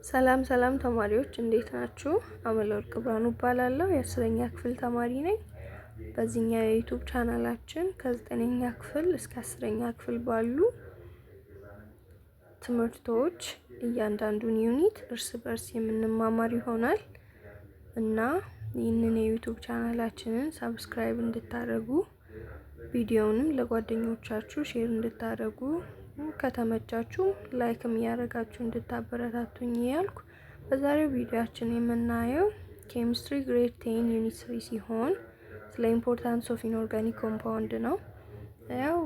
ሰላም ሰላም ተማሪዎች እንዴት ናችሁ? አመለወርቅ ብርሃኑ እባላለሁ። የ10ኛ ክፍል ተማሪ ነኝ። በዚህኛው የዩቲዩብ ቻናላችን ከ9ኛ ክፍል እስከ 10ኛ ክፍል ባሉ ትምህርቶች እያንዳንዱን ዩኒት እርስ በርስ የምንማማር ይሆናል እና ይህንን የዩቲዩብ ቻናላችንን ሰብስክራይብ እንድታደርጉ ቪዲዮውንም ለጓደኞቻችሁ ሼር እንድታደርጉ ከተመቻችሁ ላይክም ያደረጋችሁ እንድታበረታቱኝ ያልኩ በዛሬው ቪዲዮአችን የምናየው ኬሚስትሪ ግሬድ 10 ዩኒት 3 ሲሆን ስለ ኢምፖርታንስ ኦፍ ኢንኦርጋኒክ ኮምፓውንድ ነው። ያው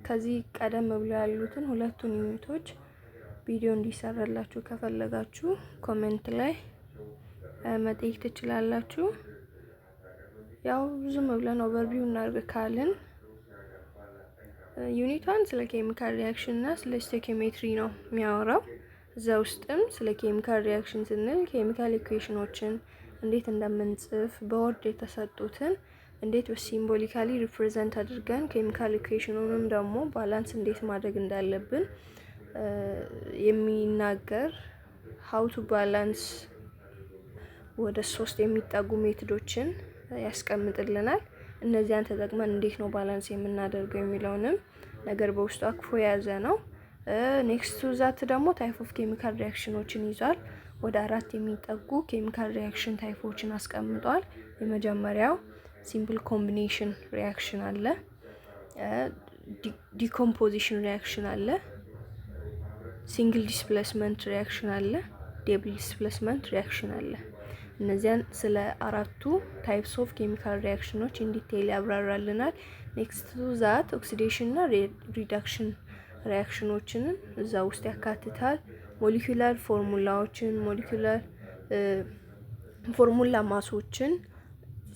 ከዚህ ቀደም ብሎ ያሉትን ሁለቱን ዩኒቶች ቪዲዮ እንዲሰራላችሁ ከፈለጋችሁ ኮሜንት ላይ መጠየቅ ትችላላችሁ። ያው ዝም ብለን ኦቨርቪው እናድርግ ካልን ዩኒት 1 ስለ ኬሚካል ሪአክሽን እና ስለ ስቶይኪዮሜትሪ ነው የሚያወራው። እዛ ውስጥም ስለ ኬሚካል ሪአክሽን ስንል ኬሚካል ኢኩዌሽኖችን እንዴት እንደምንጽፍ በወርድ የተሰጡትን እንዴት በሲምቦሊካሊ ሪፕሬዘንት አድርገን ኬሚካል ኢኩዌሽኑንም ደግሞ ባላንስ እንዴት ማድረግ እንዳለብን የሚናገር how to balance ወደ 3 የሚጠጉ ሜቶዶችን ያስቀምጥልናል። እነዚያን ተጠቅመን እንዴት ነው ባላንስ የምናደርገው የሚለውንም ነገር በውስጡ አቅፎ የያዘ ነው። ኔክስት ቱ ዛት ደግሞ ታይፕ ኦፍ ኬሚካል ሪአክሽኖችን ይዟል። ወደ 4 የሚጠጉ ኬሚካል ሪአክሽን ታይፖችን አስቀምጧል። የመጀመሪያው ሲምፕል ኮምቢኔሽን ሪአክሽን አለ፣ ዲኮምፖዚሽን ሪአክሽን አለ፣ ሲንግል ዲስፕሌስመንት ሪአክሽን አለ፣ ደብል ዲስፕሌስመንት ሪአክሽን አለ። እነዚያን ስለ አራቱ ታይፕስ ኦፍ ኬሚካል ሪአክሽኖች ኢን ዲቴይል ያብራራልናል። ኔክስት ቱ ዛት ኦክሲዴሽን እና ሪዳክሽን ሪአክሽኖችን እዛ ውስጥ ያካትታል። ሞሊኩላር ፎርሙላዎችን፣ ሞሊኩላር ፎርሙላ ማሶችን፣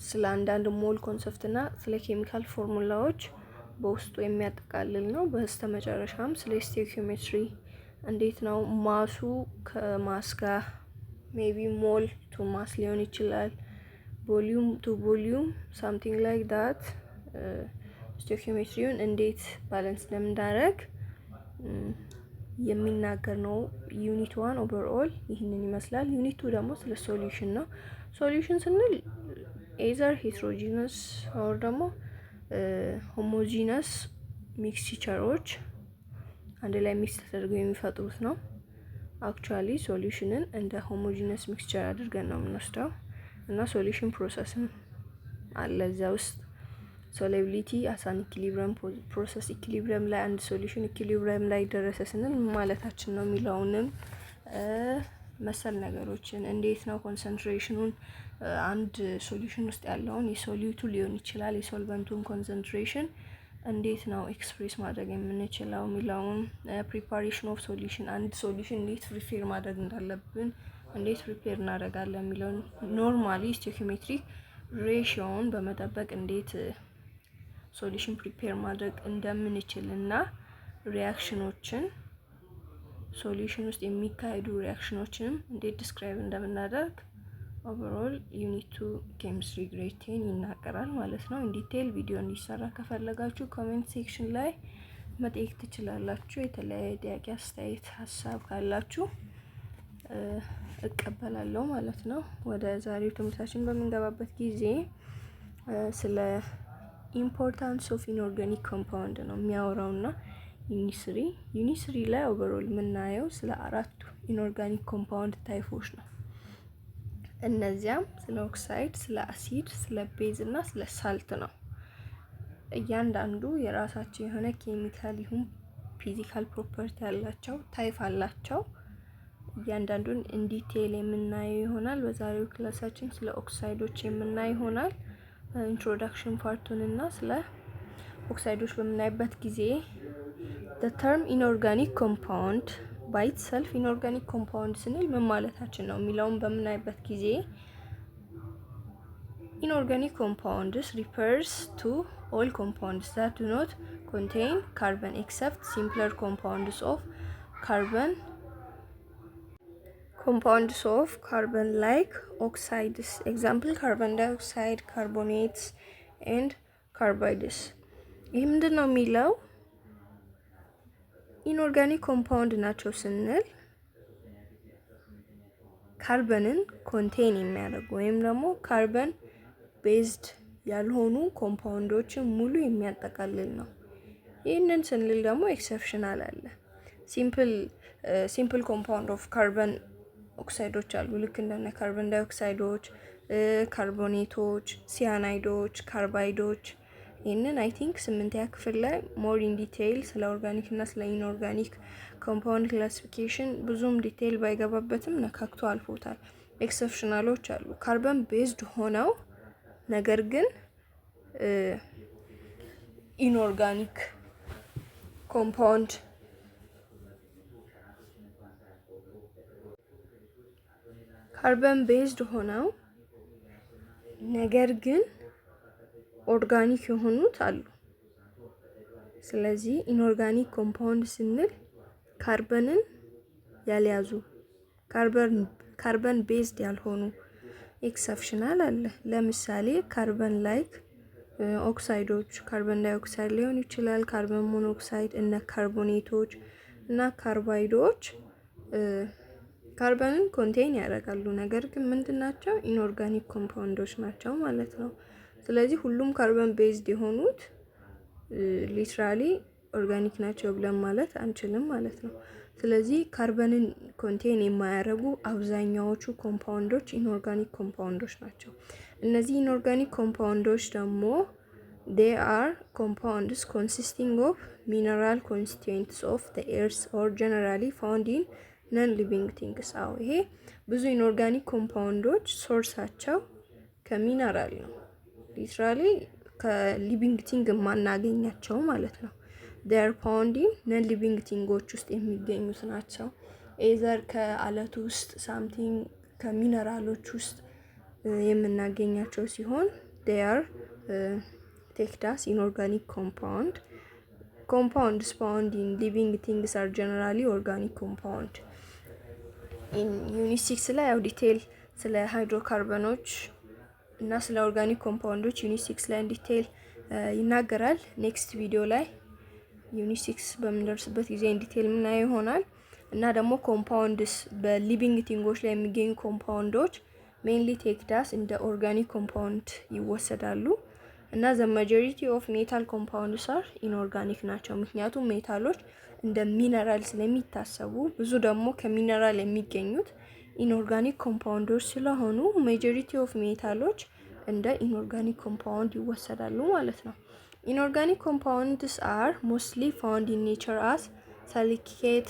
ስለ አንዳንድ ሞል ኮንሰፕት እና ስለ ኬሚካል ፎርሙላዎች በውስጡ የሚያጠቃልል ነው። በስተመጨረሻም ስለ ስቶይኪዮሜትሪ እንዴት ነው ማሱ ከማስ ጋር ሜቢ ሞል ቱ ማስ ሊሆን ይችላል፣ ቮሊዩም ቱ ቮሊዩም ሳምቲንግ ላይክ ዳት ስቶይኪዮሜትሪውን እንዴት ባላንስ እንደምናደርግ የሚናገር ነው። ዩኒት 1 ኦቨርኦል ይህንን ይመስላል። ዩኒት 2 ደግሞ ስለ ሶሉሽን ነው። ሶሉሽን ስንል ኤዘር ሄትሮጂነስ ኦር ደግሞ ሆሞጂነስ ሚክስቸሮች አንድ ላይ ሚክስ ተደርገው የሚፈጥሩት ነው። አክቹአሊ ሶሉሽንን እንደ ሆሞጂነስ ሚክስቸር አድርገን ነው የምንወስደው እና ሶሉሽን ፕሮሰስም አለ እዛ ውስጥ። ሶሉቢሊቲ አሳን ኢኩሊብሪየም ፕሮሰስ ኢኩሊብሪየም ላይ አንድ ሶሉሽን ኢኩሊብሪየም ላይ ደረሰ ስንል ማለታችን ነው የሚለውንም መሰል ነገሮችን እንዴት ነው ኮንሰንትሬሽኑን አንድ ሶሉሽን ውስጥ ያለውን የሶሉቱ ሊሆን ይችላል የሶልቨንቱን ኮንሰንትሬሽን እንዴት ነው ኤክስፕሬስ ማድረግ የምንችለው የሚለውን ፕሪፓሬሽን ኦፍ ሶሉሽን አንድ ሶሉሽን እንዴት ፕሪፔር ማድረግ እንዳለብን እንዴት ፕሪፔር እናደርጋለን የሚለውን ኖርማሊ ስቶይኪዮሜትሪክ ሬሽዮውን በመጠበቅ እንዴት ሶሉሽን ፕሪፔር ማድረግ እንደምንችል እና ሪአክሽኖችን ሶሉሽን ውስጥ የሚካሄዱ ሪአክሽኖችንም እንዴት ዲስክራይብ እንደምናደርግ ኦቨርኦል ዩኒት 2 ኬሚስትሪ ግሬድ 10 ይናገራል ማለት ነው። ኢን ዲቴይል ቪዲዮ እንዲሰራ ከፈለጋችሁ ኮሜንት ሴክሽን ላይ መጠየቅ ትችላላችሁ። የተለያየ ጥያቄ፣ አስተያየት፣ ሀሳብ ካላችሁ እቀበላለሁ ማለት ነው። ወደ ዛሬው ትምህርታችን በምንገባበት ጊዜ ስለ ኢምፖርታንስ ኦፍ ኢንኦርጋኒክ ኮምፓውንድ ነው የሚያወራውና ዩኒት 3 ላይ ኦቨርኦል የምናየው ስለ አራቱ ኢንኦርጋኒክ ኮምፓውንድ ታይፖች ነው። እነዚያም ስለ ኦክሳይድ፣ ስለ አሲድ፣ ስለ ቤዝ እና ስለ ሳልት ነው። እያንዳንዱ የራሳቸው የሆነ ኬሚካል ይሁን ፊዚካል ፕሮፐርቲ ያላቸው ታይፕ አላቸው። እያንዳንዱን ኢን ዲቴይል የምናየው ይሆናል። በዛሬው ክላሳችን ስለ ኦክሳይዶች የምናይ ይሆናል። ኢንትሮዳክሽን ፓርቱን እና ስለ ኦክሳይዶች በምናይበት ጊዜ the term inorganic compound by itself inorganic compound ስንል ምን ማለታችን ነው የሚለውን በምናይበት ጊዜ inorganic compounds refers to all compounds that do not contain carbon except simpler compounds of carbon like oxides, example carbon dioxide, carbonates and carbides። ይህ ምንድን ነው የሚለው ኢንኦርጋኒክ ኮምፓውንድ ናቸው ስንል ካርበንን ኮንቴን የሚያደርጉ ወይም ደግሞ ካርበን ቤዝድ ያልሆኑ ኮምፓውንዶችን ሙሉ የሚያጠቃልል ነው። ይህንን ስንል ደግሞ ኤክሰፕሽናል አለ። ሲምፕል ኮምፓውንድ ኦፍ ካርበን ኦክሳይዶች አሉ። ልክ እንደነ ካርበን ዳይኦክሳይዶች፣ ካርቦኔቶች፣ ሲያናይዶች፣ ካርባይዶች። ይህንን አይ ቲንክ 8ኛ ክፍል ላይ ሞር ኢን ዲቴይል ስለ ኦርጋኒክ እና ስለ ኢንኦርጋኒክ ኮምፓውንድ ክላሲፊኬሽን ብዙም ዲቴይል ባይገባበትም ነካክቶ አልፎታል። ኤክሰፕሽናሎች አሉ ካርበን ቤዝድ ሆነው ነገር ግን ኢንኦርጋኒክ ኮምፓውንድ ካርበን ቤዝድ ሆነው ነገር ግን ኦርጋኒክ የሆኑት አሉ። ስለዚህ ኢንኦርጋኒክ ኮምፓውንድ ስንል ካርበንን ያልያዙ ካርበን ቤዝድ ያልሆኑ ኤክሰፕሽናል አለ። ለምሳሌ ካርበን ላይክ ኦክሳይዶች ካርበን ዳይኦክሳይድ ሊሆን ይችላል፣ ካርበን ሞኖክሳይድ፣ እነ ካርቦኔቶች እና ካርባይዶች ካርበንን ኮንቴን ያደርጋሉ ነገር ግን ምንድናቸው? ኢንኦርጋኒክ ኮምፓውንዶች ናቸው ማለት ነው። ስለዚህ ሁሉም ካርበን ቤዝድ የሆኑት ሊትራሊ ኦርጋኒክ ናቸው ብለን ማለት አንችልም ማለት ነው። ስለዚህ ካርበንን ኮንቴን የማያደርጉ አብዛኛዎቹ ኮምፓውንዶች ኢንኦርጋኒክ ኮምፓውንዶች ናቸው። እነዚህ ኢንኦርጋኒክ ኮምፓውንዶች ደግሞ they are compounds consisting of mineral constituents of the earth or generally found in non-living things። ይሄ ብዙ ኢንኦርጋኒክ ኮምፓውንዶች ሶርሳቸው ከሚነራል ነው። ሊትራሊ ከሊቪንግ ቲንግ የማናገኛቸው ማለት ነው። they are found in non-living ቲንጎች ውስጥ የሚገኙት ናቸው። ኤዘር ከአለት ውስጥ ሳምቲንግ ከሚነራሎች ውስጥ የምናገኛቸው ሲሆን they are ቴክዳስ ኢንኦርጋኒክ compounds found in living things are generally organic compound። ዩኒት 6 ላይ ያው ዲቴል ስለ ሃይድሮካርበኖች እና ስለ ኦርጋኒክ ኮምፓውንዶች ዩኒት 6 ላይ ዲቴል ይናገራል። ኔክስት ቪዲዮ ላይ ዩኒት 6 በምንደርስበት ጊዜ ዲቴል ምናየው ይሆናል። እና ደግሞ ኮምፓውንድስ በሊቪንግ ቲንጎች ላይ የሚገኙ ኮምፓውንዶች ሜንሊ ቴክዳስ እንደ ኦርጋኒክ ኮምፓውንድ ይወሰዳሉ። እና ዘ ማጆሪቲ ኦፍ ሜታል ኮምፓውንድስ አር ኢንኦርጋኒክ ናቸው። ምክንያቱም ሜታሎች እንደ ሚነራል ስለሚታሰቡ ብዙ ደግሞ ከሚነራል የሚገኙት ኢንኦርጋኒክ ኮምፓውንዶች ስለሆኑ ማጆሪቲ ኦፍ ሜታሎች እንደ ኢንኦርጋኒክ ኮምፓውንድ ይወሰዳሉ ማለት ነው። ኢንኦርጋኒክ ኮምፓውንድስ አር ሞስትሊ ፋውንድ ኢን ኔቸር አስ ሲሊኬት፣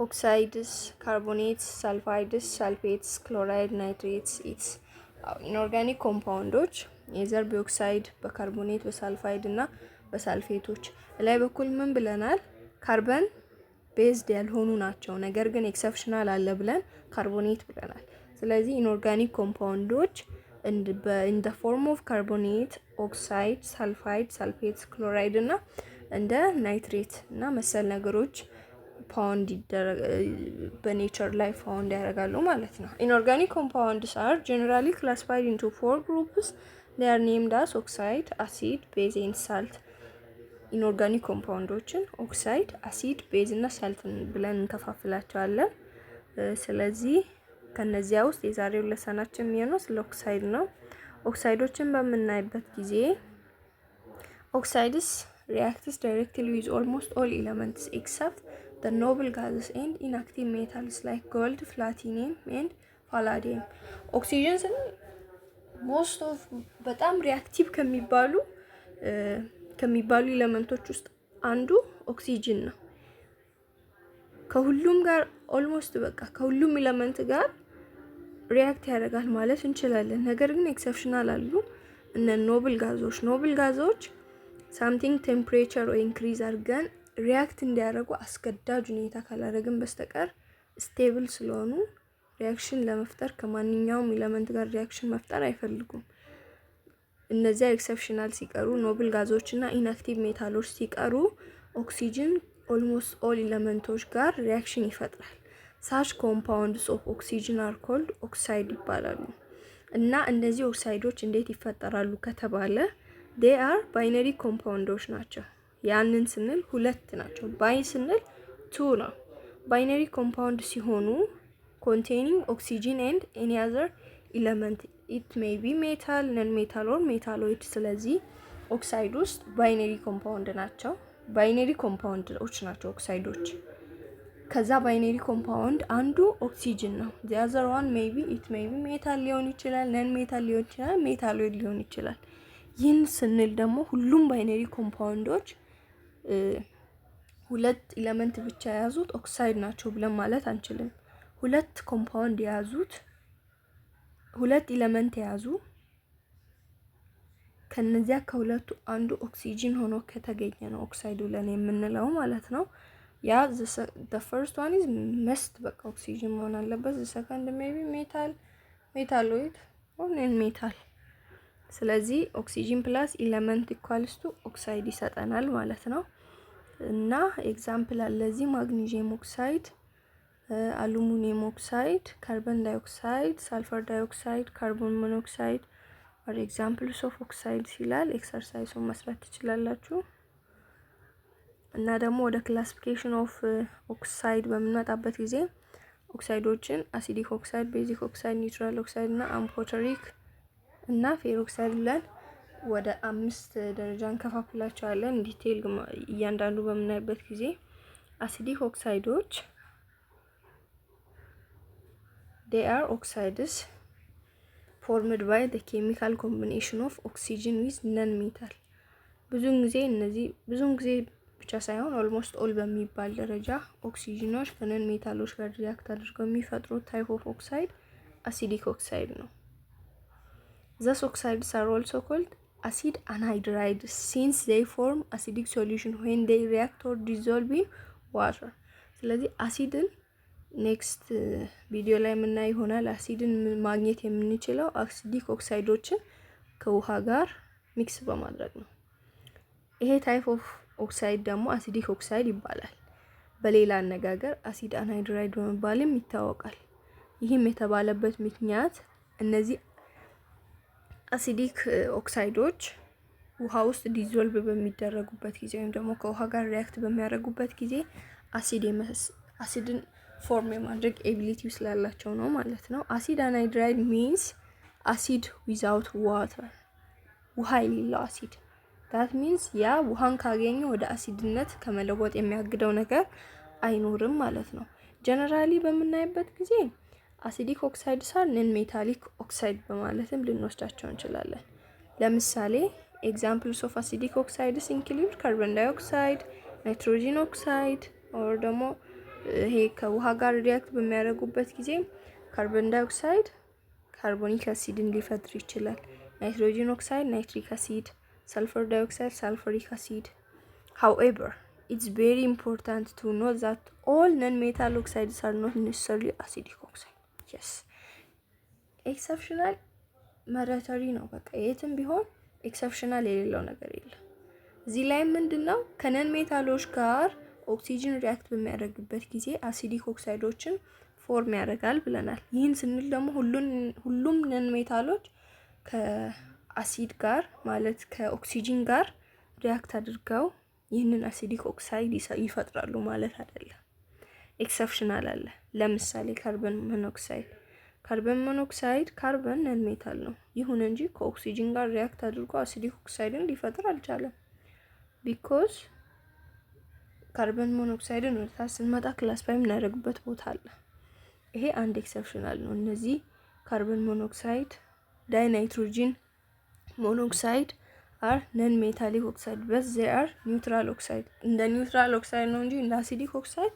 ኦክሳይድስ፣ ካርቦኔትስ፣ ሳልፋይድስ፣ ሳልፌትስ፣ ክሎራይድ፣ ናይትሬትስ። ኢንኦርጋኒክ ኮምፓውንዶች የዘር በኦክሳይድ፣ በካርቦኔት፣ በሳልፋይድ እና በሳልፌቶች ላይ በኩል ምን ብለናል? ካርበን ቤዝድ ያልሆኑ ናቸው። ነገር ግን ኤክሰፕሽናል አለ ብለን ካርቦኔት ብለናል። ስለዚህ ኢንኦርጋኒክ ኮምፓውንዶች in the form of carbonate፣ ኦክሳይድ፣ ሳልፋይድ፣ ሳልፌት፣ ክሎራይድ እና እንደ ናይትሬት እና መሰል ነገሮች ፋውንድ በኔቸር ላይ ፋውንድ ያደርጋሉ ማለት ነው። ኢንኦርጋኒክ ኮምፓውንድስ are generally classified into 4 groups. they are named as oxide, acid, base and salt። ኢንኦርጋኒክ ኮምፓውንዶችን ኦክሳይድ፣ አሲድ፣ ቤዝ እና ሳልት ብለን እንከፋፍላቸዋለን። ስለዚህ ከነዚያ ውስጥ የዛሬው ለሰናችን የሚሆነው ስለ ኦክሳይድ ነው። ኦክሳይዶችን በምናይበት ጊዜ ኦክሳይድስ reacts directly with almost all elements except the noble gases and inactive metals like gold, platinum and palladium። ኦክሲጅን ሞስት ኦፍ በጣም ሪአክቲቭ ከሚባሉ ኤሌመንቶች ውስጥ አንዱ ኦክሲጅን ነው። ከሁሉም ጋር ኦልሞስት በቃ ከሁሉም ኤሌመንት ጋር ሪአክት ያደርጋል ማለት እንችላለን። ነገር ግን ኤክሰፕሽናል አሉ እነ ኖብል ጋዞች ሳምቲንግ ቴምፕሬቸር ወይ ኢንክሪዝ አድርገን ሪአክት እንዲያደርጉ አስገዳጅ ሁኔታ ካላደረግን በስተቀር ስቴብል ስለሆኑ ሪአክሽን ለመፍጠር ከማንኛውም ኤሌመንት ጋር ሪአክሽን መፍጠር አይፈልጉም። እነዚያ ኤክሰፕሽናል ሲቀሩ ኖብል ጋዞች እና ኢንአክቲቭ ሜታሎች ሲቀሩ ኦክሲጅን ኦልሞስት ኦል ኤሌመንቶች ጋር ሪአክሽን ይፈጥራል። ሳች ኮምፓውንድስ ኦፍ ኦክሲጅን አር ኮልድ ኦክሳይድ ይባላሉ። እና እነዚህ ኦክሳይዶች እንዴት ይፈጠራሉ ከተባለ they are ባይነሪ ኮምፓውንዶች ናቸው። ያንን ስንል ሁለት ናቸው። ባይ ስንል 2 ነው። ባይነሪ ኮምፓውንድ ሲሆኑ containing oxygen and any other element. It may be metal, non-metal or metalloid። ስለዚህ ኦክሳይድ ውስጥ ባይነሪ ኮምፓውንድ ናቸው። ባይነሪ ኮምፓውንዶች ናቸው ኦክሳይዶች። ከዛ ባይነሪ ኮምፓውንድ አንዱ ኦክሲጅን ነው። the other one maybe it may be metal ሊሆን ይችላል፣ ነን ሜታል ሊሆን ይችላል፣ ሜታሎይድ ሊሆን ይችላል። ይህን ስንል ደግሞ ሁሉም ባይነሪ ኮምፓውንዶች ሁለት ኤሌመንት ብቻ የያዙት ኦክሳይድ ናቸው ብለን ማለት አንችልም። ሁለት ኮምፓውንድ የያዙት ሁለት ኤሌመንት የያዙ ከነዚያ ከሁለቱ አንዱ ኦክሲጅን ሆኖ ከተገኘ ነው ኦክሳይድ ብለን የምንለው ማለት ነው። ያ the first one is must በቃ ኦክሲጅን መሆን አለበት። the second maybe metal, metalloid or non-metal። ስለዚህ ኦክሲጅን ፕላስ ኤሌመንት ኢኳልስ ቱ ኦክሳይድ ይሰጠናል ማለት ነው። እና ኤግዛምፕል አለ እዚህ ማግኒዥየም ኦክሳይድ፣ አሉሚኒየም ኦክሳይድ፣ ካርቦን ዳይኦክሳይድ፣ ሳልፈር ዳይኦክሳይድ፣ ካርቦን ሞኖክሳይድ አር ኤግዛምፕልስ ኦፍ ኦክሳይድ ይላል። ኤክሰርሳይሱን መስራት ትችላላችሁ። እና ደግሞ ወደ ክላሲፊኬሽን ኦፍ ኦክሳይድ በምንመጣበት ጊዜ ኦክሳይዶችን አሲዲክ ኦክሳይድ፣ ቤዚክ ኦክሳይድ፣ ኒውትራል ኦክሳይድ እና አምፎተሪክ እና ፌር ኦክሳይድ ብለን ወደ 5 ደረጃ እንከፋፍላቸዋለን። ዲቴል እያንዳንዱ በምናይበት ጊዜ አሲዲክ ኦክሳይዶች they are oxides formed by the chemical combination of oxygen with non-metal። ብዙውን ጊዜ ብቻ ሳይሆን ኦልሞስት ኦል በሚባል ደረጃ ኦክሲጅኖች ከነን ሜታሎች ጋር ሪአክት አድርገው የሚፈጥሩት ታይፕ ኦፍ ኦክሳይድ አሲዲክ ኦክሳይድ ነው። thus oxides are also called acid anhydrides since they form acidic solution when they react or dissolve in water። ስለዚህ አሲድን ኔክስት ቪዲዮ ላይ የምናይ ይሆናል። አሲድን ማግኘት የምንችለው አሲዲክ ኦክሳይዶችን ከውሃ ጋር ሚክስ በማድረግ ነው። ይሄ ታይፕ ኦፍ ኦክሳይድ ደግሞ አሲዲክ ኦክሳይድ ይባላል። በሌላ አነጋገር አሲድ አንሃይድራይድ በመባልም ይታወቃል። ይህም የተባለበት ምክንያት እነዚህ አሲዲክ ኦክሳይዶች ውሃ ውስጥ ዲዞልቭ በሚደረጉበት ጊዜ ወይም ደግሞ ከውሃ ጋር ሪአክት በሚያደርጉበት ጊዜ አሲድን ፎርም የማድረግ ኤቢሊቲ ስላላቸው ነው ማለት ነው። አሲድ አንሃይድራይድ ሚንስ አሲድ ዊዛውት ዋተር፣ ውሃ የሌለው አሲድ። that means ያ ውሃን ካገኘ ወደ አሲድነት ከመለወጥ የሚያግደው ነገር አይኖርም ማለት ነው። ጀነራሊ በምናይበት ጊዜ አሲዲክ ኦክሳይድስ አር ነን ሜታሊክ ኦክሳይድ በማለትም ልንወስዳቸው እንችላለን። ለምሳሌ ኤግዛምፕልስ ኦፍ አሲዲክ ኦክሳይድስ ኢንክሉድ ካርቦን ዳይኦክሳይድ፣ ናይትሮጂን ኦክሳይድ ኦር ደግሞ ይሄ ከውሃ ጋር ሪአክት በሚያደርጉበት ጊዜ ካርቦን ዳይኦክሳይድ ካርቦኒክ አሲድን ሊፈጥር ይችላል። ናይትሮጂን ኦክሳይድ ናይትሪክ አሲድ፣ sulfur dioxide sulfuric acid. However, it's very important to know that all non-metal oxides are not necessarily acidic oxide. Yes, exceptional mandatory ነው። በቃ የትም ቢሆን ኤክሰፕሽናል የሌለው ነገር የለም። እዚህ ላይ ምንድነው ከነን ሜታሎች ጋር ኦክሲጅን ሪአክት በሚያደርግበት ጊዜ አሲዲክ ኦክሳይዶችን ፎርም ያደርጋል ብለናል። ይህን ስንል ደግሞ ሁሉም ነን ሜታሎች ከአሲድ ጋር ማለት ከኦክሲጅን ጋር ሪአክት አድርገው ይህንን አሲዲክ ኦክሳይድ ይፈጥራሉ ማለት አይደለም። ኤክሰፕሽናል አለ። ለምሳሌ ካርቦን ሞኖክሳይድ ካርቦን ነን ሜታል ነው። ይሁን እንጂ ከኦክሲጅን ጋር ሪአክት አድርጎ አሲዲክ ኦክሳይድን ሊፈጥር አልቻለም። ቢኮዝ ካርቦን ሞኖክሳይድን ወደ ታች ስንመጣ ክላሲፋይ የምናደርግበት ቦታ አለ። ይሄ አንድ ኤክሰፕሽናል ነው። እነዚህ ካርቦን ሞኖክሳይድ፣ ዳይናይትሮጂን ሞኖክሳይድ አር ነን ሜታሊክ ኦክሳይድ but they are neutral oxide። እንደ ኒውትራል ኦክሳይድ ነው እንጂ እንደ አሲዲክ ኦክሳይድ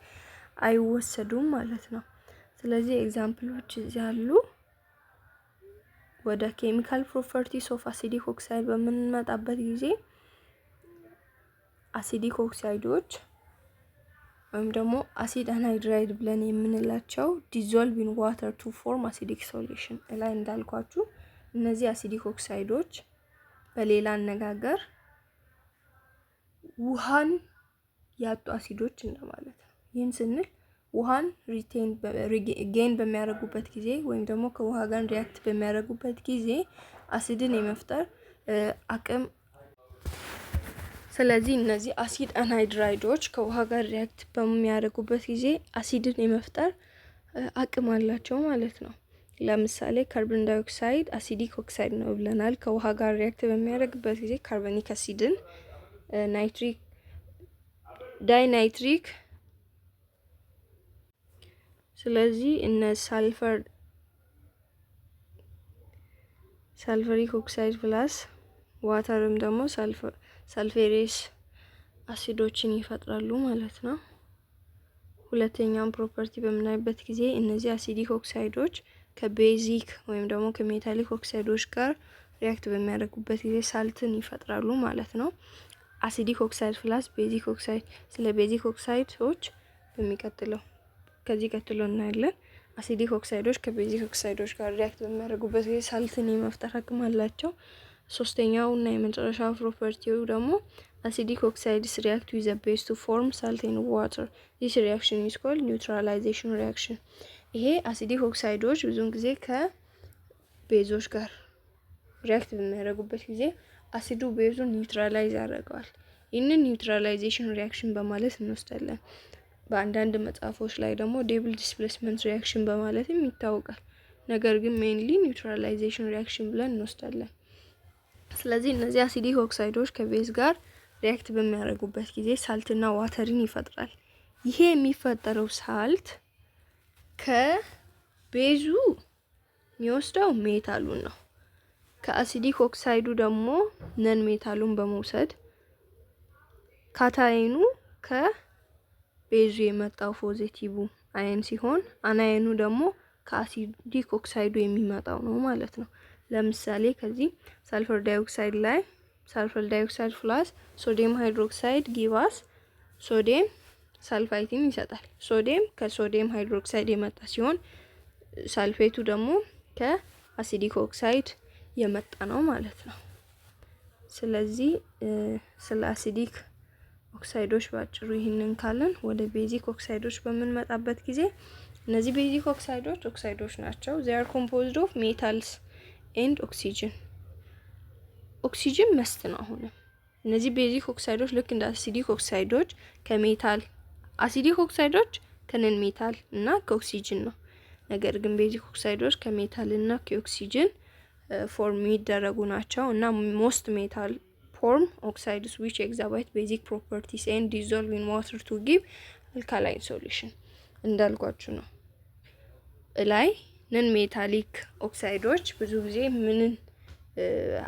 አይወሰዱም ማለት ነው። ስለዚህ ኤግዛምፕሎች እዚህ አሉ። ወደ ኬሚካል ፕሮፐርቲስ ኦፍ አሲዲክ ኦክሳይድ በምንመጣበት ጊዜ አሲዲክ ኦክሳይዶች ወይም ደግሞ አሲድ አንሃይድራይድ ብለን የምንላቸው ዲዞልቭ ኢን ዋተር ቱ ፎርም አሲዲክ ሶሉሽን ላይ እንዳልኳችሁ እነዚህ አሲዲክ ኦክሳይዶች በሌላ አነጋገር ውሃን ያጡ አሲዶች እንደማለት ነው። ይህን ስንል ውሃን ጌን በሚያደርጉበት ጊዜ ወይም ደግሞ ከውሃ ጋር ሪአክት በሚያደርጉበት ጊዜ አሲድን የመፍጠር አቅም። ስለዚህ እነዚህ አሲድ አንሃይድራይዶች ከውሃ ጋር ሪአክት በሚያደርጉበት ጊዜ አሲድን የመፍጠር አቅም አላቸው ማለት ነው። ለምሳሌ ካርቦን ዳይኦክሳይድ አሲዲክ ኦክሳይድ ነው ብለናል። ከውሃ ጋር ሪያክት በሚያደርግበት ጊዜ ካርቦኒክ አሲድን ዳይናይትሪክ ስለዚህ እነ ሳልፈሪክ ኦክሳይድ ፕላስ ዋተርም ደግሞ ሳልፌሬስ አሲዶችን ይፈጥራሉ ማለት ነው። ሁለተኛውን ፕሮፐርቲ በምናይበት ጊዜ እነዚህ አሲዲክ ኦክሳይዶች ከቤዚክ ወይም ደግሞ ከሜታሊክ ኦክሳይዶች ጋር ሪያክት በሚያደርጉበት ጊዜ ሳልትን ይፈጥራሉ ማለት ነው። አሲዲክ ኦክሳይድ ፕላስ ቤዚክ ኦክሳይድ። ስለ ቤዚክ ኦክሳይዶች ከዚህ ቀጥሎ እናያለን። አሲዲክ ኦክሳይዶች ከቤዚክ ኦክሳይዶች ጋር ሪያክት በሚያደርጉበት ጊዜ ሳልትን የመፍጠር አቅም አላቸው። ሶስተኛው እና የመጨረሻው ፕሮፐርቲው ደግሞ acidic oxides react with a base to form salt and water. This reaction is called neutralization reaction. ይሄ አሲዲክ ኦክሳይዶች ብዙውን ጊዜ ከቤዞች ጋር ሪያክት በሚያደርጉበት ጊዜ አሲዱ ቤዙን ኒውትራላይዝ ያደርገዋል። ይህንን ኒውትራላይዜሽን ሪያክሽን በማለት እንወስዳለን። በአንዳንድ መጽሐፎች ላይ ደግሞ ዴብል ዲስፕሌስመንት ሪያክሽን በማለትም ይታወቃል። ነገር ግን ሜንሊ ኒውትራላይዜሽን ሪያክሽን ብለን እንወስዳለን። ስለዚህ እነዚህ አሲዲክ ኦክሳይዶች ከቤዝ ጋር ሪያክት በሚያደርጉበት ጊዜ ሳልትና ዋተርን ይፈጥራል። ይሄ የሚፈጠረው ሳልት ከቤዙ የሚወስደው ሜታሉን ነው። ከአሲዲክ ኦክሳይዱ ደግሞ ነን ሜታሉን በመውሰድ ካታይኑ ከቤዙ የመጣው ፖዚቲቭ አየን ሲሆን አናየኑ ደግሞ ከአሲዲክ ኦክሳይዱ የሚመጣው ነው ማለት ነው። ለምሳሌ ከዚህ ሰልፈር ዳይኦክሳይድ ፕላስ ሶዲየም ሃይድሮክሳይድ ጊቫስ ሶዲየም ሳልፋይትን ይሰጣል። ሶዲየም ከሶዲየም ሃይድሮክሳይድ የመጣ ሲሆን ሳልፌቱ ደግሞ ከአሲዲክ ኦክሳይድ የመጣ ነው ማለት ነው። ስለዚህ ስለ አሲዲክ ኦክሳይዶች ባጭሩ ይህንን ካለን ወደ ቤዚክ ኦክሳይዶች በምንመጣበት ጊዜ እነዚህ ቤዚክ ኦክሳይዶች ናቸው። they are composed of metals and oxygen. ኦክሲጅን መስት ነው። አሁን እነዚህ ቤዚክ ኦክሳይዶች ልክ እንደ አሲዲክ ኦክሳይዶች ከሜታል አሲዲክ ኦክሳይዶች ከነን ሜታል እና ከኦክሲጅን ነው። ነገር ግን ቤዚክ ኦክሳይዶች ከሜታል እና ከኦክሲጅን ፎርም የሚደረጉ ናቸው እና ሞስት ሜታል ፎርም ኦክሳይድስ which exhibit basic properties and dissolve in water to give alkaline solution እንዳልኳችሁ ነው። ላይ ነን ሜታሊክ ኦክሳይዶች ብዙ ጊዜ ምንን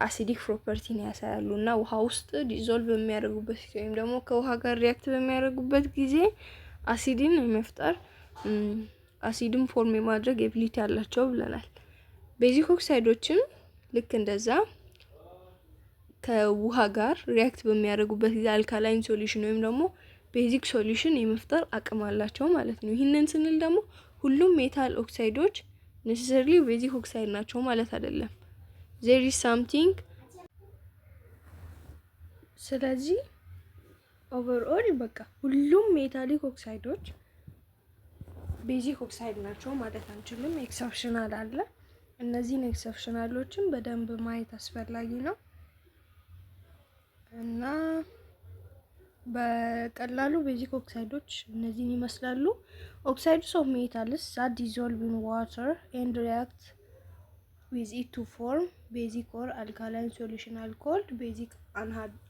አሲዲክ ፕሮፐርቲን ያሳያሉ እና ውሃ ውስጥ ዲዞልቭ በሚያደርጉበት ወይም ደግሞ ከውሃ ጋር ሪያክት በሚያደርጉበት ጊዜ አሲድን የመፍጠር አሲድን ፎርም የማድረግ ኤቢሊቲ አላቸው ብለናል። ቤዚክ ኦክሳይዶችን ልክ እንደዛ ከውሃ ጋር ሪያክት በሚያደርጉበት ጊዜ አልካላይን ሶሉሽን ወይም ደግሞ ቤዚክ ሶሉሽን የመፍጠር አቅም አላቸው ማለት ነው። ይህንን ስንል ደግሞ ሁሉም ሜታል ኦክሳይዶች ኔሴሰሪሊ ቤዚክ ኦክሳይድ ናቸው ማለት አይደለም። there is something ስለዚህ ኦቨርኦል በቃ ሁሉም ሜታሊክ ኦክሳይዶች ቤዚክ ኦክሳይድ ናቸው ማለት አንችልም። ኤክሰፕሽናል አለ። እነዚህን ኤክሰፕሽናሎችን በደንብ ማየት አስፈላጊ ነው እና በቀላሉ ቤዚክ ኦክሳይዶች እነዚህን ይመስላሉ። ኦክሳይድስ ኦፍ ሜታልስ that dissolve in water and react with it to form basic or alkaline solution are called basic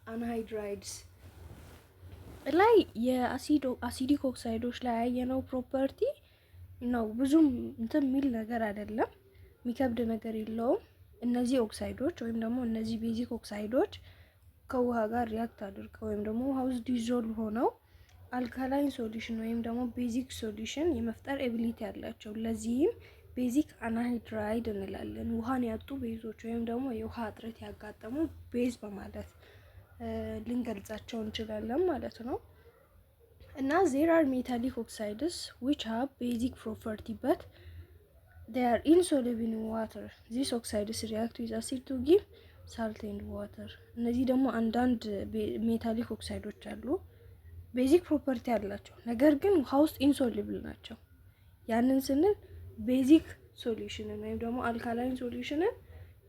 anhydrides. ላይ የአሲዲክ ኦክሳይዶች ላይ ያየነው ፕሮፐርቲ ነው። ብዙም እንትን የሚል ነገር አይደለም፣ የሚከብድ ነገር የለውም። እነዚህ ኦክሳይዶች ወይም ደግሞ እነዚህ ቤዚክ ኦክሳይዶች ከውሃ ጋር ሪያክት አድርገው ወይም ደግሞ ውሃ ውስጥ ዲዞልቭ ሆነው አልካላይን ሶሉሽን ወይም ደግሞ ቤዚክ ሶሉሽን የመፍጠር ኤቢሊቲ ያላቸው፣ ለዚህም ቤዚክ አናሃይድራይድ እንላለን። ውሃን ያጡ ቤዞች ወይም ደግሞ የውሃ እጥረት ያጋጠሙ ቤዝ በማለት ልንገልጻቸው እንችላለን ማለት ነው። እና there are metallic oxides which have basic property but they are insoluble in water. These oxides react with acid to give salt and water. እነዚህ ደግሞ አንዳንድ ሜታሊክ ኦክሳይዶች አሉ ቤዚክ ፕሮፐርቲ አላቸው፣ ነገር ግን ውሃ ውስጥ ኢንሶሉብል ናቸው። ያንን ስንል ቤዚክ ሶሉሽንን ወይም ደግሞ አልካላይን ሶሉሽንን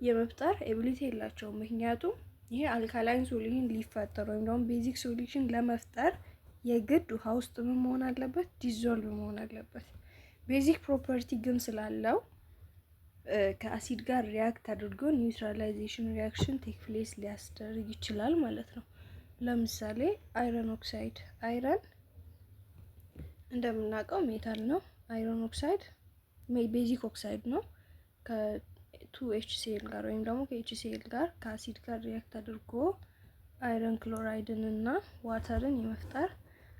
የመፍጠር ኤቢሊቲ የላቸውም። ምክንያቱም ይሄ አልካላይን ሶሉሽን ሊፈጠር ወይም ደግሞ ቤዚክ ሶሉሽን ለመፍጠር የግድ ውሃ ውስጥ ምን መሆን አለበት? ዲዞልቭ መሆን አለበት። ቤዚክ ፕሮፐርቲ ግን ስላለው ከአሲድ ጋር ሪያክት አድርጎ ኒውትራላይዜሽን ሪያክሽን ቴክ ፕሌስ ሊያስደርግ ይችላል ማለት ነው። ለምሳሌ አይረን ኦክሳይድ፣ አይረን እንደምናውቀው ሜታል ነው። አይረን ኦክሳይድ ቤዚክ ኦክሳይድ ነው። ከ2HCl ጋር ወይም ደግሞ ከHCl ጋር ከአሲድ ጋር ሪያክት አድርጎ አይረን ክሎራይድን እና ዋተርን የመፍጠር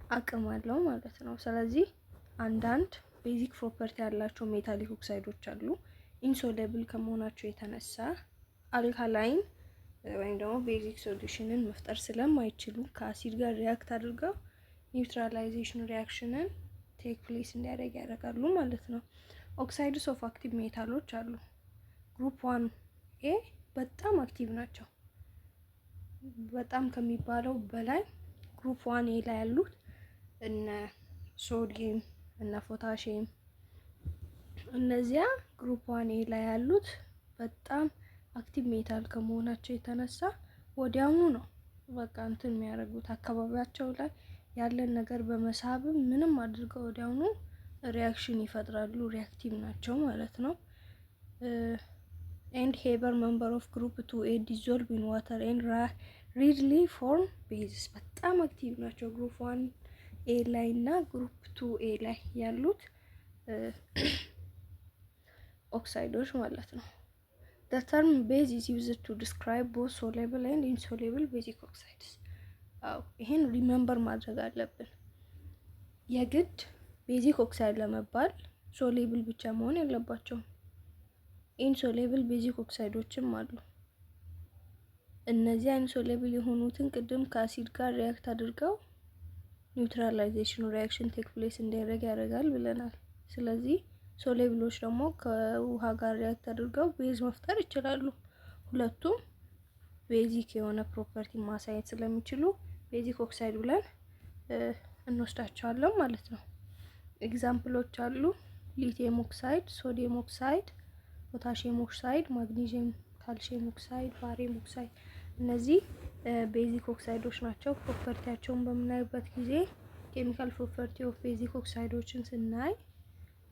አቅም አለው ማለት ነው። ስለዚህ አንዳንድ ቤዚክ ፕሮፐርቲ ያላቸው ሜታሊክ ኦክሳይዶች አሉ። ኢንሶሌብል ከመሆናቸው የተነሳ አልካላይን ወይም ደግሞ ቤዚክ ሶሉሽንን መፍጠር ስለማይችሉ ከአሲድ ጋር ሪያክት አድርገው ኒውትራላይዜሽን ሪያክሽንን ቴክ ፕሌስ እንዲያደርግ ያደርጋሉ ማለት ነው። ኦክሳይድስ ኦፍ አክቲቭ ሜታሎች አሉ። ግሩፕ 1A በጣም አክቲቭ ናቸው። በጣም ከሚባለው በላይ ግሩፕ 1A ላይ ያሉት እነ ሶዲየም እና ፖታሺየም፣ እነዚያ ግሩፕ 1A ላይ ያሉት በጣም አክቲቭ ሜታል ከመሆናቸው የተነሳ ወዲያውኑ ነው በቃ እንትን የሚያደርጉት አካባቢያቸው ላይ ያለን ነገር በመሳብም ምንም አድርገው ወዲያውኑ ሪያክሽን ይፈጥራሉ። ሪያክቲቭ ናቸው ማለት ነው። ኤንድ ሄበር ሜምበር ኦፍ ግሩፕ 2A ዲዞልቭ ኢን ዋተር ኤንድ ሪድሊ ፎርም ቤዝስ በጣም አክቲቭ ናቸው። ግሩፕ 1A ላይ እና ግሩፕ 2A ላይ ያሉት ኦክሳይዶች ማለት ነው። The term base is used to describe both soluble and insoluble basic oxides. ይሄን ሪሜምበር ማድረግ አለብን። የግድ ቤዚክ ኦክሳይድ ለመባል ሶሌብል ብቻ መሆን የለባቸውም። ኢንሶሌብል ቤዚክ ኦክሳይዶችም አሉ። እነዚህ ኢንሶሌብል የሆኑትን ቅድም ከአሲድ ጋር ሪያክት አድርገው ኒውትራላይዜሽን ሪያክሽን ቴክ ፕሌስ እንዲያደርግ ያደርጋል ብለናል። ስለዚህ ሶሌብሎች ደግሞ ከውሃ ጋር ሪያክት አድርገው ቤዝ መፍጠር ይችላሉ። ሁለቱም ቤዚክ የሆነ ፕሮፐርቲ ማሳየት ስለሚችሉ ቤዚክ ኦክሳይድ ብለን እንወስዳቸዋለን ማለት ነው። ኤግዛምፕሎች አሉ። ሊቲየም ኦክሳይድ፣ ሶዲየም ኦክሳይድ፣ ፖታሺየም ኦክሳይድ፣ ማግኒዥየም፣ ካልሲየም ኦክሳይድ፣ ባሪየም ኦክሳይድ እነዚህ ቤዚክ ኦክሳይዶች ናቸው። ፕሮፐርቲያቸውን በምናይበት ጊዜ ኬሚካል ፕሮፐርቲ ኦፍ ቤዚክ ኦክሳይዶችን ስናይ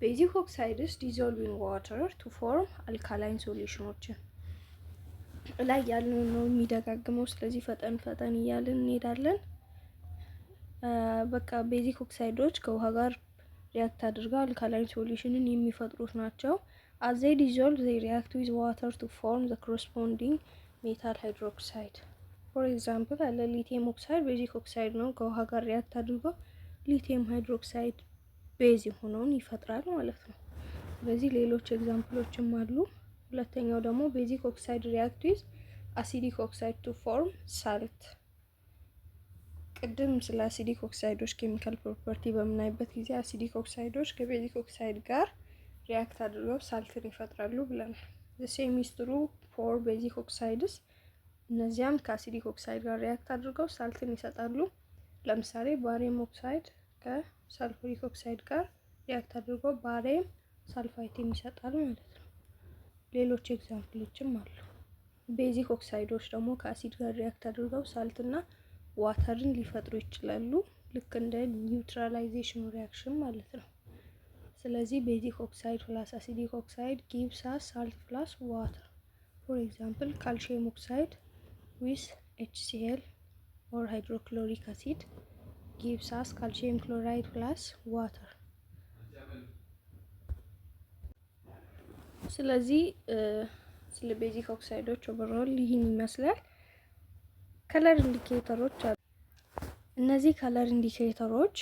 ቤዚክ ኦክሳይድስ ዲዞልቭ ኢን ዋተር ቱ ፎርም አልካላይን ሶሉሽኖችን ላይ ያለው ነው የሚደጋግመው። ስለዚህ ፈጠን ፈጠን እያልን እንሄዳለን። በቃ ቤዚክ ኦክሳይዶች ከውሃ ጋር ሪያክት አድርገው አልካላይን ሶሉሽንን የሚፈጥሩት ናቸው። as they dissolve they react with water to form the corresponding metal hydroxide. for example አለ ሊቲየም ኦክሳይድ ቤዚክ ኦክሳይድ ነው። ከውሃ ጋር ሪያክት አድርገው ሊቲየም ሃይድሮክሳይድ ቤዝ የሆነውን ይፈጥራል ማለት ነው። ስለዚህ ሌሎች ኤግዛምፕሎችም አሉ። ሁለተኛው ደግሞ ቤዚክ ኦክሳይድ ሪያክት ዊዝ አሲዲክ ኦክሳይድ ቱ ፎርም ሳልት። ቅድም ስለ አሲዲክ ኦክሳይዶች ኬሚካል ፕሮፐርቲ በምናይበት ጊዜ አሲዲክ ኦክሳይዶች ከቤዚክ ኦክሳይድ ጋር ሪያክት አድርገው ሳልትን ይፈጥራሉ ብለናል። the same is true for basic oxides። እነዚያም ከአሲዲክ ኦክሳይድ ጋር ሪያክት አድርገው ሳልትን ይሰጣሉ። ለምሳሌ ባሪየም ኦክሳይድ ከሰልፉሪክ ኦክሳይድ ጋር ሪያክት አድርገው ባሪየም ሳልፋይትን ይሰጣል ማለት ነው። ሌሎች ኤግዛምፕሎችም አሉ። ቤዚክ ኦክሳይዶች ደግሞ ከአሲድ ጋር ሪያክት አድርገው ሳልትና ዋተርን ሊፈጥሩ ይችላሉ። ልክ እንደ ኒውትራላይዜሽን ሪያክሽን ማለት ነው። ስለዚህ ቤዚክ ኦክሳይድ ፕላስ አሲዲክ ኦክሳይድ ጊቭስ አስ ሳልት ፕላስ ዋተር። ፎር ኤግዛምፕል ካልሲየም ኦክሳይድ ዊዝ HCl or hydrochloric acid gives us calcium chloride plus water። ስለዚህ ስለ ቤዚክ ኦክሳይዶች ኦቨርኦል ይህን ይመስላል። ከለር ኢንዲኬተሮች አሉ። እነዚህ ከለር ኢንዲኬተሮች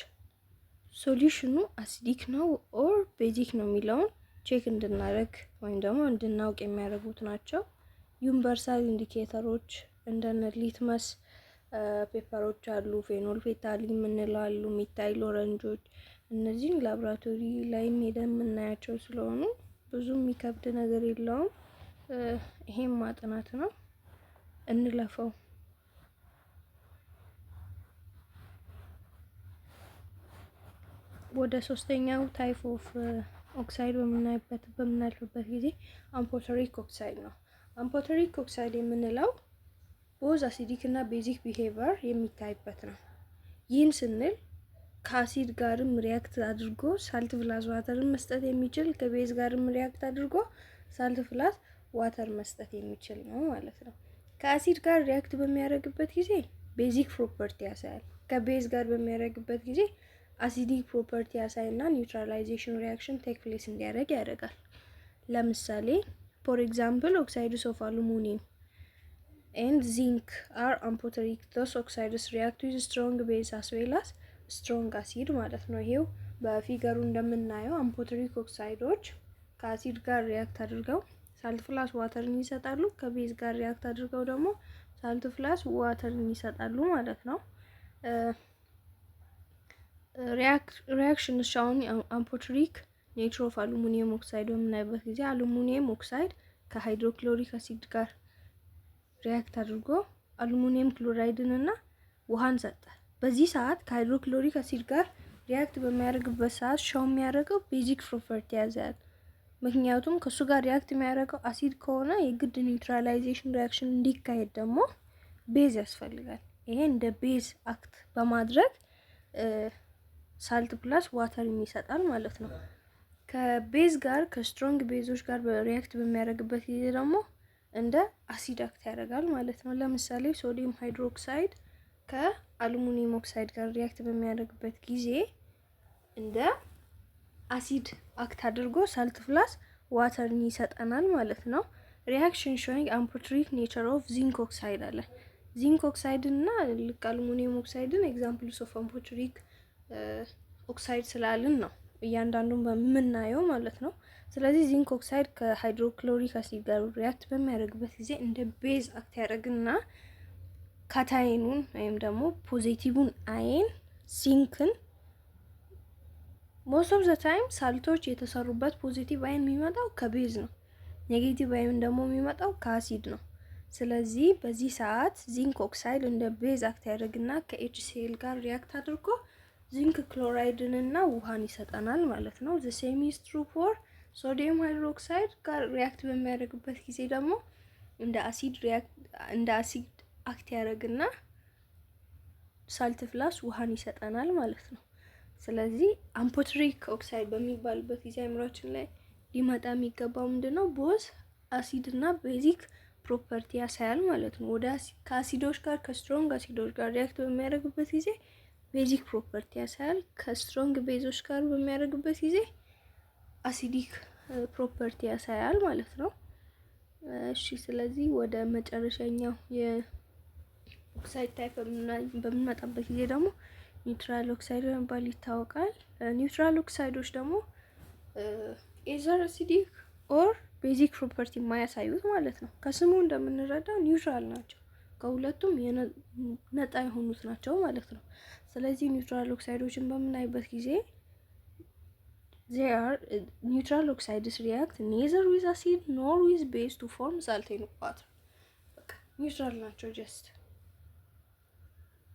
ሶሉሽኑ አሲዲክ ነው ኦር ቤዚክ ነው የሚለውን ቼክ እንድናደርግ ወይም ደግሞ እንድናውቅ የሚያደርጉት ናቸው። ዩኒቨርሳል ኢንዲኬተሮች እንደነ ሊትመስ ፔፐሮች አሉ፣ ፌኖል ፌታሊ የምንለው አሉ፣ ሚታይል ኦረንጆች። እነዚህን ላብራቶሪ ላይም ሄደን የምናያቸው ስለሆኑ ብዙ የሚከብድ ነገር የለውም። ይሄም ማጥናት ነው፣ እንለፈው። ወደ ሶስተኛው ታይፕ ኦፍ ኦክሳይድ በምናልፍበት ጊዜ አምፖተሪክ ኦክሳይድ ነው። አምፖተሪክ ኦክሳይድ የምንለው ቦዝ አሲዲክ እና ቤዚክ ቢሄቪየር የሚታይበት ነው። ይህን ስንል ከአሲድ ጋርም ሪያክት አድርጎ ሳልት ፕላስ ዋተርን መስጠት የሚችል ከቤዝ ጋርም ሪያክት አድርጎ ሳልት ፕላስ ዋተር መስጠት የሚችል ነው ማለት ነው። ከአሲድ ጋር ሪያክት በሚያደርግበት ጊዜ ቤዚክ ፕሮፐርቲ ያሳያል። ከቤዝ ጋር በሚያደርግበት ጊዜ አሲዲክ ፕሮፐርቲ ያሳይና ኒውትራላይዜሽን ሪያክሽን ቴክ ፕሌስ እንዲያደርግ ያደርጋል። ለምሳሌ ፎር ኤግዛምፕል ኦክሳይድስ ኦፍ አሉሚኒየም ኤንድ ዚንክ አር አምፖተሪክ ዶስ ኦክሳይድስ ሪያክት ዊዝ ስትሮንግ ቤዝ አስ ዌል አስ ስትሮንግ አሲድ ማለት ነው። ይሄው በፊገሩ እንደምናየው አምፖተሪክ ኦክሳይዶች ከአሲድ ጋር ሪያክት አድርገው ሳልት ፕላስ ዋተርን ይሰጣሉ። ከቤዝ ጋር ሪያክት አድርገው ደግሞ ሳልት ፕላስ ዋተርን ይሰጣሉ ማለት ነው። ሪያክሽን ሻውን አምፖተሪክ ኔቸር ኦፍ አሉሚኒየም ኦክሳይድ በምናይበት ጊዜ አሉሚኒየም ኦክሳይድ ከሃይድሮክሎሪክ አሲድ ጋር ሪያክት አድርጎ አሉሚኒየም ክሎራይድን እና ውሃን ሰጠ። በዚህ ሰዓት ከሃይድሮክሎሪክ አሲድ ጋር ሪያክት በሚያደርግበት ሰዓት ሻው የሚያደርገው ቤዚክ ፕሮፐርቲ ያዛል። ምክንያቱም ከሱ ጋር ሪያክት የሚያደርገው አሲድ ከሆነ የግድ ኒውትራላይዜሽን ሪያክሽን እንዲካሄድ ደግሞ ቤዝ ያስፈልጋል። ይሄ እንደ ቤዝ አክት በማድረግ ሳልት ፕላስ ዋተር ይሰጣል ማለት ነው። ከቤዝ ጋር ከስትሮንግ ቤዞች ጋር ሪያክት በሚያደርግበት ጊዜ ደግሞ እንደ አሲድ አክት ያደርጋል ማለት ነው። ለምሳሌ ሶዲየም ሃይድሮክሳይድ ከአሉሚኒየም ኦክሳይድ ጋር ሪያክት በሚያደርግበት ጊዜ እንደ አሲድ አክት አድርጎ ሳልት ፕላስ ዋተርን ይሰጠናል ማለት ነው። ሪያክሽን ሾዊንግ አምፖተሪክ ኔቸር ኦፍ ዚንክ ኦክሳይድ አለ። ዚንክ ኦክሳይድ እና ልክ አሉሚኒየም ኦክሳይድን ኤግዛምፕልስ ኦፍ አምፖተሪክ ኦክሳይድ ስላልን ነው እያንዳንዱን በምናየው ማለት ነው። ስለዚህ ዚንክ ኦክሳይድ ከሃይድሮክሎሪክ አሲድ ጋር ሪያክት በሚያደርግበት ጊዜ እንደ ቤዝ አክት ያደርግና ካታይኑን ወይም ደግሞ ፖዚቲቭን አየን ዚንክን ሞስት ኦፍ ዘ ታይም ሳልቶች የተሰሩበት ፖዚቲቭ አየን የሚመጣው ከቤዝ ነው። ኔጌቲቭ አየን ደግሞ የሚመጣው ከአሲድ ነው። ስለዚህ በዚህ ሰዓት ዚንክ ኦክሳይድ እንደ ቤዝ አክት ያደርግና ከኤችሲኤል ጋር ሪያክት አድርጎ ዚንክ ክሎራይድን እና ውሃን ይሰጠናል ማለት ነው። ዘ ሴም ኢዝ ትሩ ፎር ሶዲየም ሃይድሮክሳይድ ጋር ሪያክት በሚያደርግበት ጊዜ ደግሞ እንደ አሲድ አክት ያደርግና ሳልት ፕላስ ውሃን ይሰጠናል ማለት ነው። ስለዚህ አምፖተሪክ ኦክሳይድ በሚባልበት ጊዜ አእምሯችን ላይ ሊመጣ የሚገባው ምንድነው? ቦዝ አሲድ እና ቤዚክ ፕሮፐርቲ ያሳያል ማለት ነው። ወደ ከአሲዶች ጋር ከስትሮንግ አሲዶች ጋር ሪያክት በሚያደርግበት ጊዜ ቤዚክ ፕሮፐርቲ ያሳያል። ከስትሮንግ ቤዞች ጋር በሚያደርግበት ጊዜ አሲዲክ ፕሮፐርቲ ያሳያል ማለት ነው። እሺ ስለዚህ ወደ መጨረሻኛው የኦክሳይድ ታይፕ በምንመጣበት ጊዜ ደግሞ ኒውትራል ኦክሳይድ በመባል ይታወቃል። ኒውትራል ኦክሳይዶች ደግሞ ኤዘር አሲዲክ ኦር ቤዚክ ፕሮፐርቲ የማያሳዩት ማለት ነው። ከስሙ እንደምንረዳው ኒውትራል ናቸው፣ ከሁለቱም ነጣ የሆኑት ናቸው ማለት ነው። ስለዚህ ኒውትራል ኦክሳይዶችን በምናይበት ጊዜ ኒውትራል ኦክሳይድስ ሪያክት ኔዘር ዊዝ አሲድ ኖር ዊዝ ቤዝ ቱ ፎርም ሳልት ኤንድ ዋተር። በቃ ኒውትራል ናቸው። ጀስት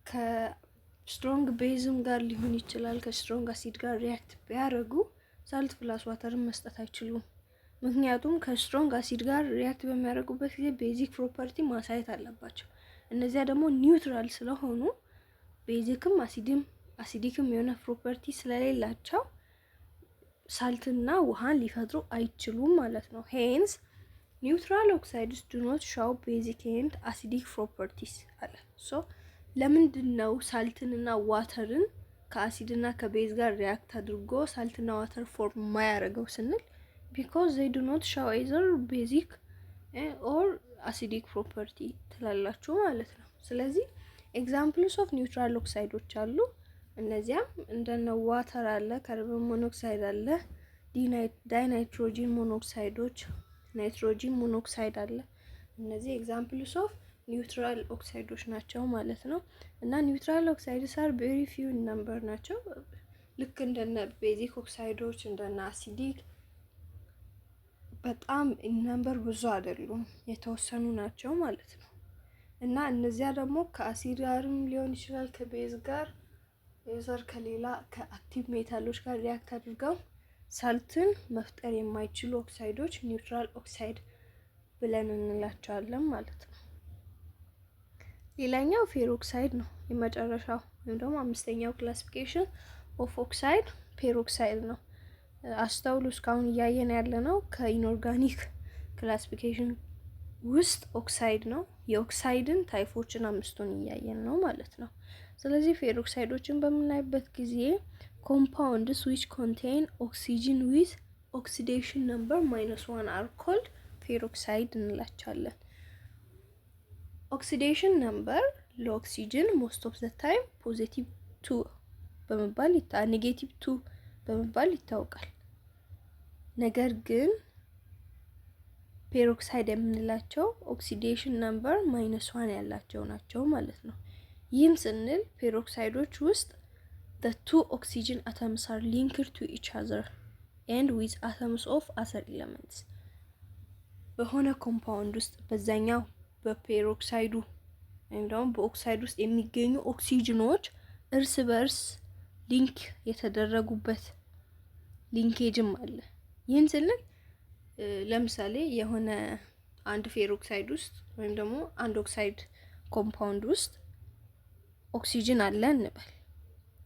ከስትሮንግ ቤዝም ጋር ሊሆን ይችላል ከስትሮንግ አሲድ ጋር ሪያክት ቢያደርጉ ሳልት ፕላስ ዋተርን መስጠት አይችሉም። ምክንያቱም ከስትሮንግ አሲድ ጋር ሪያክት በሚያደርጉበት ጊዜ ቤዚክ ፕሮፐርቲ ማሳየት አለባቸው። እነዚያ ደግሞ ኒውትራል ስለሆኑ ቤዚክም አሲዲክም የሆነ ፕሮፐርቲ ስለሌላቸው ሳልትና ውሃን ሊፈጥሩ አይችሉም ማለት ነው። ሄንስ ኒውትራል ኦክሳይድስ ዱ ኖት ሾው ቤዚክ ኤንድ አሲዲክ ፕሮፐርቲስ አለ። ሶ ለምንድን ነው ሳልትንና ዋተርን ከአሲድና ከቤዝ ጋር ሪያክት አድርጎ ሳልትና ዋተር ፎርም የማያደርገው ስንል ቢኮዝ they do not show either basic or acidic property ትላላችሁ ማለት ነው። ስለዚህ ኤግዛምፕልስ ኦፍ ኒውትራል ኦክሳይዶች አሉ። እነዚያም እንደነ ዋተር አለ፣ ካርቦን ሞኖክሳይድ አለ፣ ዳይናይትሮጂን ሞኖክሳይዶች፣ ናይትሮጂን ሞኖክሳይድ አለ። እነዚህ ኤግዛምፕልስ ኦፍ ኒውትራል ኦክሳይዶች ናቸው ማለት ነው። እና ኒውትራል ኦክሳይድስ አር ቬሪ ፊው ኢን ነምበር ናቸው። ልክ እንደነ ቤዚክ ኦክሳይዶች እንደነ አሲዲክ በጣም ነምበር ብዙ አይደሉም፣ የተወሰኑ ናቸው ማለት ነው። እና እነዚያ ደግሞ ከአሲድ ጋርም ሊሆን ይችላል ከቤዝ ጋር የዘር ከሌላ ከአክቲቭ ሜታሎች ጋር ሪያክት አድርገው ሳልትን መፍጠር የማይችሉ ኦክሳይዶች ኒውትራል ኦክሳይድ ብለን እንላቸዋለን ማለት ነው። ሌላኛው ፌሮክሳይድ ነው፣ የመጨረሻው ወይም ደግሞ አምስተኛው ክላሲፊኬሽን ኦፍ ኦክሳይድ ፔሮክሳይድ ነው። አስተውሉ፣ እስካሁን እያየን ያለ ነው ከኢንኦርጋኒክ ክላሲፊኬሽን ውስጥ ኦክሳይድ ነው። የኦክሳይድን ታይፎችን 5ቱን እያየን ነው ማለት ነው። ስለዚህ ፌሮክሳይዶችን በምናይበት ጊዜ ኮምፓውንድስ ዊች ኮንቴን ኦክሲጅን ዊዝ ኦክሲዴሽን ነምበር -1 አር ኮልድ ፌሮክሳይድ እንላቸዋለን። ኦክሲዴሽን ነምበር ለኦክሲጅን ሞስት ኦፍ ዘ ታይም ፖዚቲቭ 2 በመባል ኔጌቲቭ 2 በመባል ይታወቃል። ነገር ግን ፔሮክሳይድ የምንላቸው ኦክሲዴሽን ነምበር -1 ያላቸው ናቸው ማለት ነው። ይህም ስንል ፔሮክሳይዶች ውስጥ the two oxygen atoms are linked to each other and with atoms of other elements በሆነ ኮምፓውንድ ውስጥ በዛኛው በፔሮክሳይዱ ወይም ደግሞ በኦክሳይድ ውስጥ የሚገኙ ኦክሲጅኖች እርስ በርስ ሊንክ የተደረጉበት ሊንኬጅም አለ። ይህን ስንል ለምሳሌ የሆነ አንድ ፌሮክሳይድ ውስጥ ወይም ደግሞ አንድ ኦክሳይድ ኮምፓውንድ ውስጥ ኦክሲጅን አለ እንበል።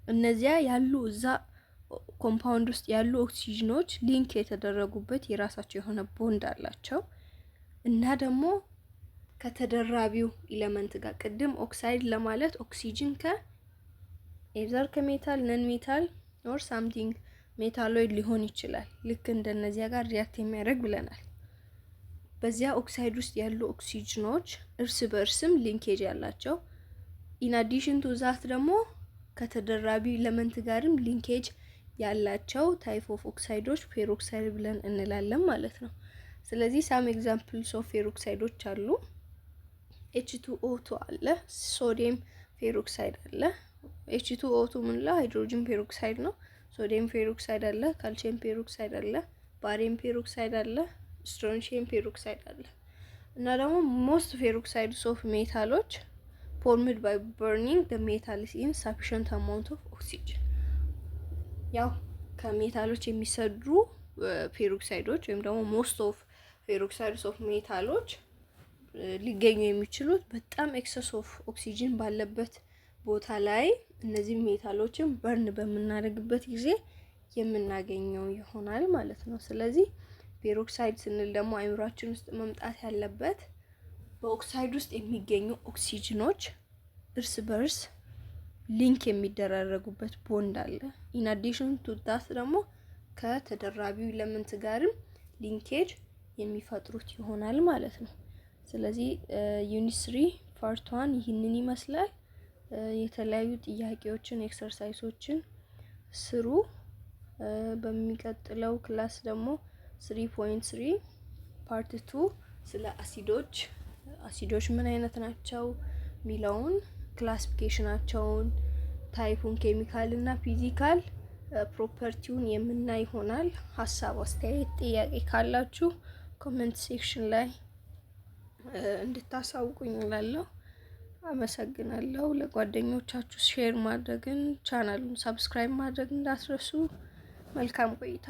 እነዚያ ያሉ እዛ ኮምፓውንድ ውስጥ ያሉ ኦክሲጅኖች ሊንክ የተደረጉበት የራሳቸው የሆነ ቦንድ አላቸው እና ደግሞ ከተደራቢው ኤሌመንት ጋር ቅድም ኦክሳይድ ለማለት ኦክሲጅን ከኤዘር ከሜታል ነን ሜታል ኦር ሳምቲንግ ሜታሎይድ ሊሆን ይችላል። ልክ እንደነዚያ ጋር ሪያክት የሚያደርግ ብለናል። በዚያ ኦክሳይድ ውስጥ ያሉ ኦክሲጅኖች እርስ በርስም ሊንኬጅ ያላቸው ኢን አዲሽን ቱ ዛት ደግሞ ከተደራቢ ኤሌመንት ጋርም ሊንኬጅ ያላቸው ታይፕ ኦፍ ኦክሳይዶች ፔሮክሳይድ ብለን እንላለን ማለት ነው። ስለዚህ ሳም ኤግዛምፕልስ ኦፍ ፔሮክሳይዶች አሉ። H2O2 አለ፣ ሶዲየም ፔሮክሳይድ አለ። H2O2 ምንለው ሃይድሮጅን ፔሮክሳይድ ነው። ሶዲየም ፔሮክሳይድ አለ፣ ካልሲየም ፔሮክሳይድ አለ፣ ባሪየም ፔሮክሳይድ አለ፣ ስትሮንሺየም ፔሮክሳይድ አለ። እና ደግሞ ሞስት ፔሮክሳይድስ ኦፍ ሜታሎች formed by burning the metals in sufficient amount of oxygen ያው ከሜታሎች የሚሰሩ ፔሮክሳይዶች ወይም ደግሞ ሞስት ኦፍ ፔሮክሳይድስ ኦፍ ሜታሎች ሊገኙ የሚችሉት በጣም ኤክሰስ ኦፍ ኦክሲጅን ባለበት ቦታ ላይ እነዚህ ሜታሎችን በርን በምናደርግበት ጊዜ የምናገኘው ይሆናል ማለት ነው። ስለዚህ ፔሮክሳይድ ስንል ደግሞ አይምሯችን ውስጥ መምጣት ያለበት በኦክሳይድ ውስጥ የሚገኙ ኦክሲጅኖች እርስ በርስ ሊንክ የሚደራረጉበት ቦንድ አለ። ኢን አዲሽን ቱ ዳት ደግሞ ከተደራቢው ኤሌመንት ጋርም ሊንኬጅ የሚፈጥሩት ይሆናል ማለት ነው። ስለዚህ ዩኒት 3 ፓርት 1 ይህንን ይመስላል። የተለያዩ ጥያቄዎችን ኤክሰርሳይሶችን ስሩ። በሚቀጥለው ክላስ ደግሞ 3.3 ፓርት 2 ስለ አሲዶች ምን አይነት ናቸው ሚለውን ክላሲፊኬሽናቸውን፣ ታይፑን፣ ኬሚካል እና ፊዚካል ፕሮፐርቲውን የምናይ ይሆናል። ሀሳብ፣ አስተያየት፣ ጥያቄ ካላችሁ ኮሜንት ሴክሽን ላይ እንድታሳውቁኝ እላለሁ። አመሰግናለሁ። ለጓደኞቻችሁ ሼር ማድረግን፣ ቻናሉን ሰብስክራይብ ማድረግ እንዳትረሱ። መልካም ቆይታ።